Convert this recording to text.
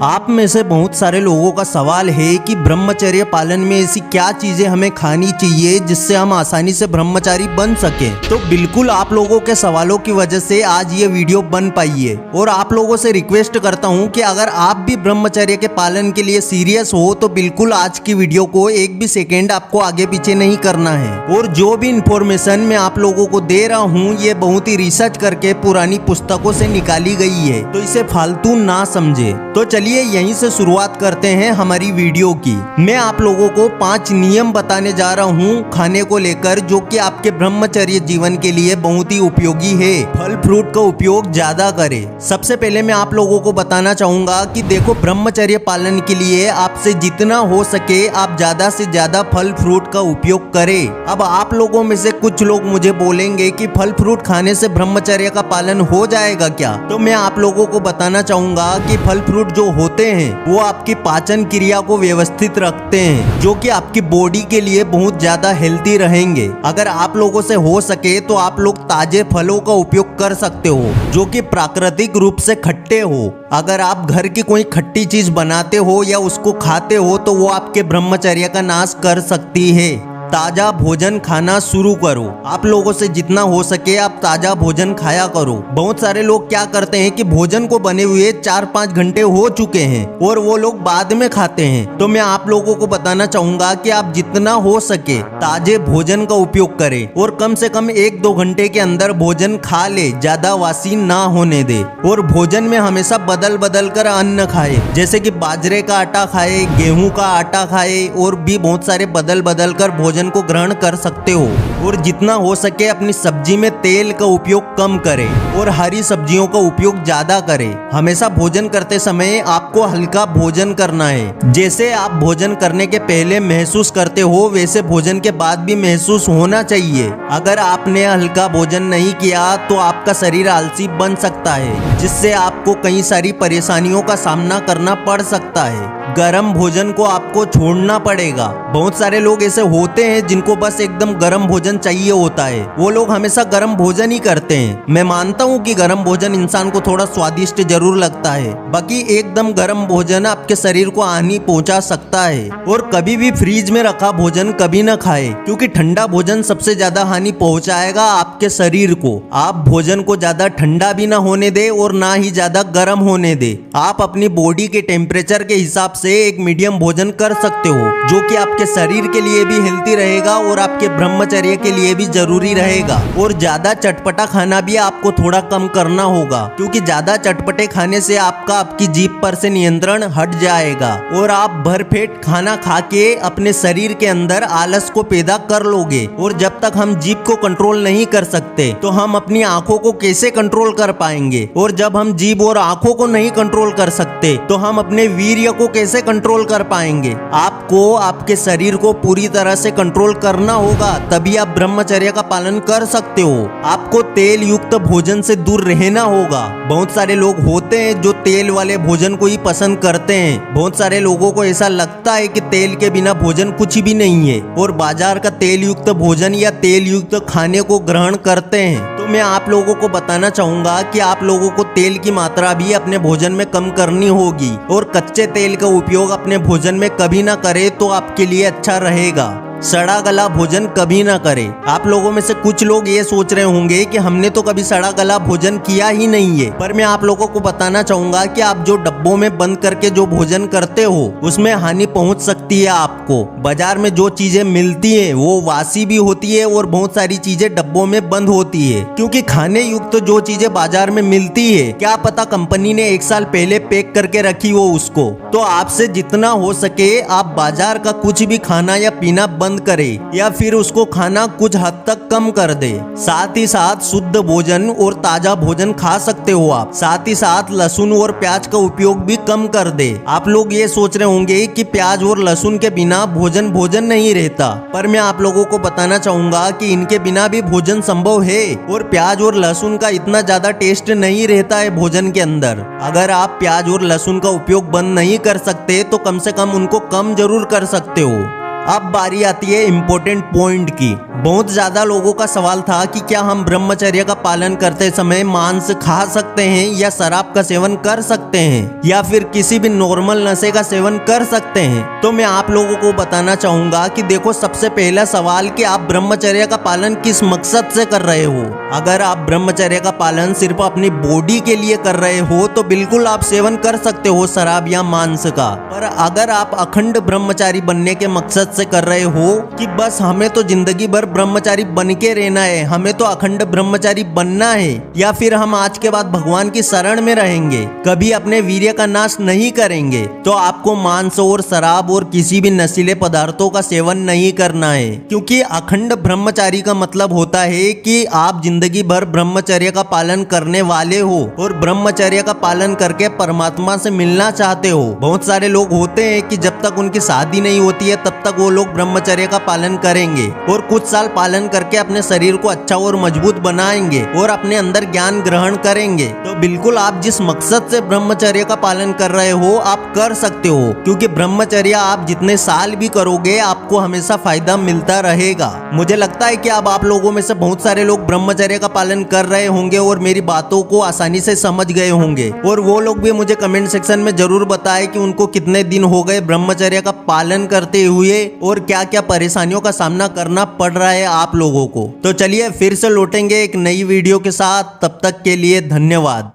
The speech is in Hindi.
आप में से बहुत सारे लोगों का सवाल है कि ब्रह्मचर्य पालन में ऐसी क्या चीजें हमें खानी चाहिए जिससे हम आसानी से ब्रह्मचारी बन सके। तो बिल्कुल आप लोगों के सवालों की वजह से आज ये वीडियो बन पाई है और आप लोगों से रिक्वेस्ट करता हूँ कि अगर आप भी ब्रह्मचर्य के पालन के लिए सीरियस हो तो बिल्कुल आज की वीडियो को एक भी सेकेंड आपको आगे पीछे नहीं करना है। और जो भी इंफॉर्मेशन मैं आप लोगों को दे रहा हूँ ये बहुत ही रिसर्च करके पुरानी पुस्तकों से निकाली गई है, तो इसे फालतू ना समझे। तो चलिए यहीं से शुरुआत करते हैं हमारी वीडियो की। मैं आप लोगों को 5 नियम बताने जा रहा हूँ खाने को लेकर, जो कि आपके ब्रह्मचर्य जीवन के लिए बहुत ही उपयोगी है। फल फ्रूट का उपयोग ज्यादा करें। सबसे पहले मैं आप लोगों को बताना चाहूंगा कि देखो, ब्रह्मचर्य पालन के लिए आपसे जितना हो सके आप ज्यादा से ज्यादा फल फ्रूट का उपयोग करें। अब आप लोगों में से कुछ लोग मुझे बोलेंगे कि फल फ्रूट खाने से ब्रह्मचर्य का पालन हो जाएगा क्या? तो मैं आप लोगों को बताना चाहूंगा कि फल फ्रूट जो होते हैं वो आपकी पाचन क्रिया को व्यवस्थित रखते हैं, जो कि आपकी बॉडी के लिए बहुत ज्यादा हेल्दी रहेंगे। अगर आप लोगों से हो सके तो आप लोग ताजे फलों का उपयोग कर सकते हो जो कि प्राकृतिक रूप से खट्टे हो। अगर आप घर की कोई खट्टी चीज बनाते हो या उसको खाते हो तो वो आपके ब्रह्मचर्य का नाश कर सकती है। ताजा भोजन खाना शुरू करो। आप लोगों से जितना हो सके आप ताजा भोजन खाया करो। बहुत सारे लोग क्या करते हैं कि भोजन को बने हुए 4-5 घंटे हो चुके हैं और वो लोग बाद में खाते हैं। तो मैं आप लोगों को बताना चाहूंगा कि आप जितना हो सके ताजे भोजन का उपयोग करें और कम से कम 1-2 घंटे के अंदर भोजन खा ले, ज्यादा वासी ना होने दे। और भोजन में हमेशा बदल बदल कर अन्न खाए, जैसे कि बाजरे का आटा खाए, गेहूं का आटा खाए और भी बहुत सारे बदल बदल कर भोजन को ग्रहण कर सकते हो। और जितना हो सके अपनी सब्जी में तेल का उपयोग कम करें और हरी सब्जियों का उपयोग ज्यादा करें। हमेशा भोजन करते समय आपको हल्का भोजन करना है। जैसे आप भोजन करने के पहले महसूस करते हो वैसे भोजन के बाद भी महसूस होना चाहिए। अगर आपने हल्का भोजन नहीं किया तो आपका शरीर आलसी बन सकता है, जिससे आपको कई सारी परेशानियों का सामना करना पड़ सकता है। गरम भोजन को आपको छोड़ना पड़ेगा। बहुत सारे लोग ऐसे होते हैं जिनको बस एकदम गरम भोजन चाहिए होता है, वो लोग हमेशा गरम भोजन ही करते हैं। मैं मानता हूँ कि गरम भोजन इंसान को थोड़ा स्वादिष्ट जरूर लगता है, बाकी एकदम गरम भोजन आपके शरीर को हानि पहुंचा सकता है। और कभी भी फ्रीज में रखा भोजन कभी न खाए, क्योंकि ठंडा भोजन सबसे ज्यादा हानि पहुंचाएगा आपके शरीर को। आप भोजन को ज्यादा ठंडा भी ना होने दे और ना ही ज्यादा गर्म होने दे। आप अपनी बॉडी के टेम्परेचर के हिसाब से एक मीडियम भोजन कर सकते हो, जो कि आपके शरीर के लिए भी हेल्दी रहेगा और आपके ब्रह्मचर्य के लिए भी जरूरी रहेगा। और ज्यादा चटपटा खाना भी आपको थोड़ा कम करना होगा, क्योंकि ज्यादा चटपटे खाने से आपकी जीभ पर से नियंत्रण हट जाएगा और आप भरपेट खाना खा के अपने शरीर के अंदर आलस को पैदा कर लोगे। और जब तक हम जीभ को कंट्रोल नहीं कर सकते तो हम अपनी आंखों को कैसे कंट्रोल कर पाएंगे? और जब हम जीभ और आंखों को नहीं कंट्रोल कर सकते तो हम अपने वीर्य को कैसे कंट्रोल कर पाएंगे? आपको आपके शरीर को पूरी तरह से कंट्रोल करना होगा, तभी आप ब्रह्मचर्य का पालन कर सकते हो। आपको तेल युक्त भोजन से दूर रहना होगा। बहुत सारे लोग होते हैं जो तेल वाले भोजन को ही पसंद करते हैं। बहुत सारे लोगों को ऐसा लगता है कि तेल के बिना भोजन कुछ भी नहीं है और बाजार का तेल युक्त भोजन या तेल युक्त खाने को ग्रहण करते हैं। तो मैं आप लोगों को बताना चाहूंगा कि आप लोगों को तेल की मात्रा भी अपने भोजन में कम करनी होगी और कच्चे तेल का उपयोग अपने भोजन में कभी ना करें तो आपके लिए अच्छा रहेगा। सड़ा गला भोजन कभी ना करें। आप लोगों में से कुछ लोग ये सोच रहे होंगे कि हमने तो कभी सड़ा गला भोजन किया ही नहीं है, पर मैं आप लोगों को बताना चाहूंगा कि आप जो डब्बों में बंद करके जो भोजन करते हो उसमें हानि पहुंच सकती है आपको। बाजार में जो चीजें मिलती है वो वासी भी होती है और बहुत सारी चीजें डब्बों में बंद होती है, क्योंकि खाने युक्त जो चीजें बाजार में मिलती है क्या पता कंपनी ने 1 साल पहले पैक करके रखी हो उसको। तो आपसे जितना हो सके आप बाजार का कुछ भी खाना या पीना बंद करे या फिर उसको खाना कुछ हद तक कम कर दे। साथ ही साथ शुद्ध भोजन और ताजा भोजन खा सकते हो आप। साथ ही साथ लहसुन और प्याज का उपयोग भी कम कर दे। आप लोग ये सोच रहे होंगे कि प्याज और लहसुन के बिना भोजन नहीं रहता, पर मैं आप लोगों को बताना चाहूंगा कि इनके बिना भी भोजन संभव है। और प्याज और लहसुन का इतना ज्यादा टेस्ट नहीं रहता है भोजन के अंदर। अगर आप प्याज और लहसुन का उपयोग बंद नहीं कर सकते तो कम से कम उनको कम जरूर कर सकते हो। अब बारी आती है इम्पोर्टेंट पॉइंट की। बहुत ज्यादा लोगों का सवाल था कि क्या हम ब्रह्मचर्य का पालन करते समय मांस खा सकते हैं या शराब का सेवन कर सकते हैं या फिर किसी भी नॉर्मल नशे का सेवन कर सकते हैं। तो मैं आप लोगों को बताना चाहूंगा कि देखो, सबसे पहला सवाल कि आप ब्रह्मचर्य का पालन किस मकसद से कर रहे हो। अगर आप ब्रह्मचर्य का पालन सिर्फ अपनी बॉडी के लिए कर रहे हो तो बिल्कुल आप सेवन कर सकते हो शराब या मांस का। पर अगर आप अखंड ब्रह्मचारी बनने के मकसद से कर रहे हो कि बस हमें तो जिंदगी भर ब्रह्मचारी बन के रहना है, हमें तो अखंड ब्रह्मचारी बनना है, या फिर हम आज के बाद भगवान की शरण में रहेंगे, कभी अपने वीर्य का नाश नहीं करेंगे, तो आपको मांस और शराब और किसी भी नशीले पदार्थों का सेवन नहीं करना है। क्योंकि अखंड ब्रह्मचारी का मतलब होता है कि आप जिंदगी भर ब्रह्मचर्य का पालन करने वाले हो और ब्रह्मचर्य का पालन करके परमात्मा से मिलना चाहते हो। बहुत सारे लोग होते हैं कि जब तक उनकी शादी नहीं होती है तब तक वो लोग ब्रह्मचर्य का पालन करेंगे और कुछ साल पालन करके अपने शरीर को अच्छा और मजबूत बनाएंगे और अपने अंदर ज्ञान ग्रहण करेंगे। तो बिल्कुल आप जिस मकसद से ब्रह्मचर्य का पालन कर रहे हो आप कर सकते हो, क्योंकि ब्रह्मचर्य आप जितने साल भी करोगे आपको हमेशा फायदा मिलता रहेगा। मुझे लगता है कि अब आप लोगों में से बहुत सारे लोग ब्रह्मचर्य का पालन कर रहे होंगे और मेरी बातों को आसानी से समझ गए होंगे, और वो लोग भी मुझे कमेंट सेक्शन में जरूर बताएं कि उनको कितने दिन हो गए ब्रह्मचर्य का पालन करते हुए और क्या क्या परेशानियों का सामना करना पड़ रहा है आप लोगों को। तो चलिए फिर से लौटेंगे एक नई वीडियो के साथ, तब तक के लिए धन्यवाद।